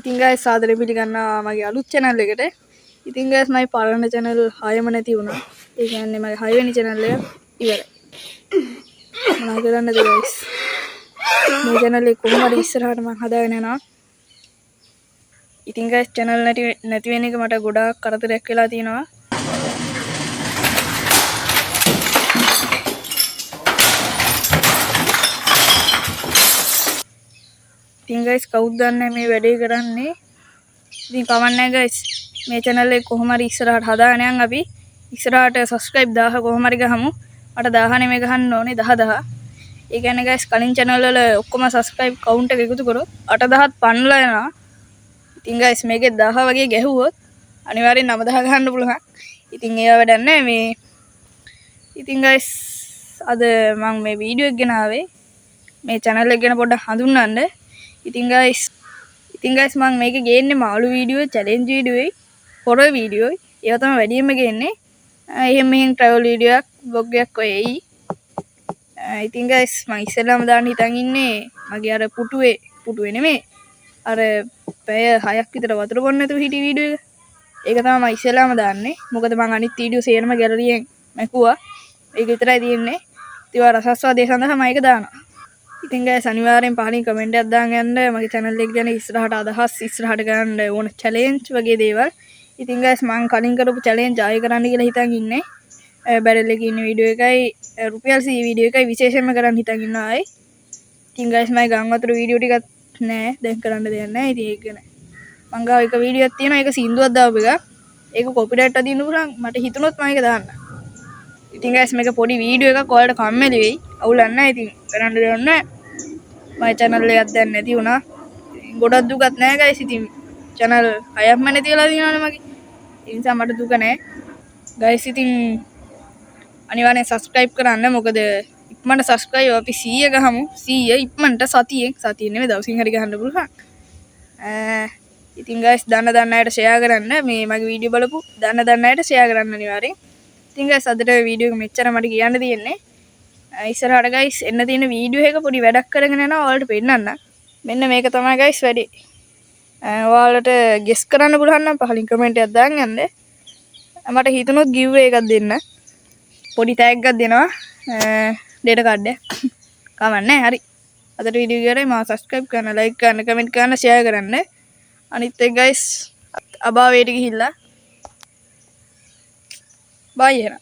ඉතින් guys සාදරයෙන් පිළිගන්නවා මගේ අලුත් channel එකට. ඉතින් guys මගේ පරණ channel 6ම නැති වුණා. ඒ කියන්නේ මගේ 6 වෙනි channel එක ඉවරයි. මොනවා කරන්නද guys? මේ channel එක කොහොම හරි ඉස්සරහට මම හදාගෙන යනවා. ඉතින් guys channel නැති වෙන එක මට ගොඩාක් කරදරයක් වෙලා තියෙනවා. ඉතින් guys කවුද දන්නේ මේ වැඩේ කරන්නේ? ඉතින් කවන්නේ guys මේ channel එක කොහොම හරි ඉස්සරහට හදාගෙන යන් අපි ඉස්සරහට subscribe 1000 කොහොම හරි ගහමු. මට 1000 නෙමෙයි ගහන්න ඕනේ 10000. ඒ කියන්නේ guys කලින් channel වල ඔක්කොම subscribe count එක එකතු කරොත් 8000ත් පන්නලා යනවා. ඉතින් guys මේකේ 1000 වගේ ගැහුවොත් අනිවාර්යෙන් 9000 ගහන්න පුළුවන්. ඉතින් ඒව වැඩක් නැහැ මේ. ඉතින් guys අද මම මේ වීඩියෝ එක ගෙනාවේ මේ channel එක ගැන පොඩ්ඩක් හඳුන්වන්න. ඉතින් guys මම මේකේ ගේන්නේ මාළු වීඩියෝ, challenge වීඩියෝයි, horror වීඩියෝයි. ඒවා තමයි වැඩියෙන්ම ගේන්නේ. එහෙම මෙහෙම travel වීඩියෝ එකක්, vlog එකක් ඔය එයි. ඉතින් guys මම ඉස්සෙල්ලාම දාන්න හිතන් ඉන්නේ මගේ අර පුටුවේ නෙමෙයි. අර පැය 6ක් විතර වතුර බොන්න නැතුව හිටි වීඩියෝ එක. ඒක තමයි මම ඉස්සෙල්ලාම දාන්නේ. මොකද මම අනිත් වීඩියෝ සේරම ගැලරියෙන් මැකුවා. ඒක විතරයි තියෙන්නේ. ඒවා රසස්වාදයේ සඳහා මම ඒක දානවා. ඉතින් guys අනිවාර්යෙන් පහලින් කමෙන්ට් එකක් දාන්න යන්න මගේ channel එක ගැන ඉස්සරහට අදහස් ඉස්සරහට ගන්න ඕන challenge වගේ දේවල්. ඉතින් guys මම කලින් කරපු challenge ආයෙ කරන්න කියලා හිතන් ඉන්නේ. බැරල් එකේ ඉන්න වීඩියෝ එකයි රුපියල් 100 වීඩියෝ එකයි විශේෂයෙන්ම කරන්න හිතන් ඉන්නවා ආයෙ. ඉතින් guys මම ගම් වතුර වීඩියෝ ටිකක් නෑ දැන් කරන්න දෙයක් නෑ. ඉතින් ඒක ගැන මං ගාව එක වීඩියෝ එකක් තියෙනවා. ඒක සින්දුවක් දාපු එකක්. ඒක copyright අදින්න පුළුවන්. මට හිතුනොත් මම ඒක දාන්න. ඉතින් guys මේක පොඩි වීඩියෝ එකක් ඔයාලට කම්මැලි වෙයි. අවුලක් නැහැ. ඉතින් කරන්න දෙයක් නැහැ. මගේ channel එකක් දැන් නැති වුණා. ගොඩක් දුකක් නැහැ guys. ඉතින් channel 6ක්ම නැති වෙලා තියෙනවානේ මගේ. ඒ නිසා මට දුක නැහැ. guys ඉතින් අනිවාර්යෙන් subscribe කරන්න. මොකද ඉක්මනට subscribe අපි 100 ගහමු. 100 ඉක්මනට සතියෙන් නෙමෙයි දවසින් හරි ගහන්න පුළුවන්. ඉතින් guys දන්න අයට share කරන්න. මේ මගේ වීඩියෝ බලපු දන්න අයට share කරන්න අනිවාර්යෙන්. ඉතින් guys අදට වීඩියෝ එක මෙච්චර මට කියන්න තියෙන්නේ. ඉස්සරහට guys එන්න තියෙන වීඩියෝ එක පොඩි වැඩක් කරගෙන යනවා ඔයාලට පෙන්නන්න. මෙන්න මේක තමයි guys වැඩේ. ඔයාලට guess කරන්න පුළුවන් නම් පහලින් comment එකක් දාන්න යන්න. මට හිතුනොත් giveaway එකක් දෙන්න. පොඩි tag එකක් දෙනවා. data card එක. කවන්නේ හරි. අදට වීඩියෝ එක කරේ මාව subscribe කරන්න, like කරන්න, comment කරන්න, share කරන්න. අනිත් එක guys අභාවයට ගිහිල්ලා bye එහෙනම්.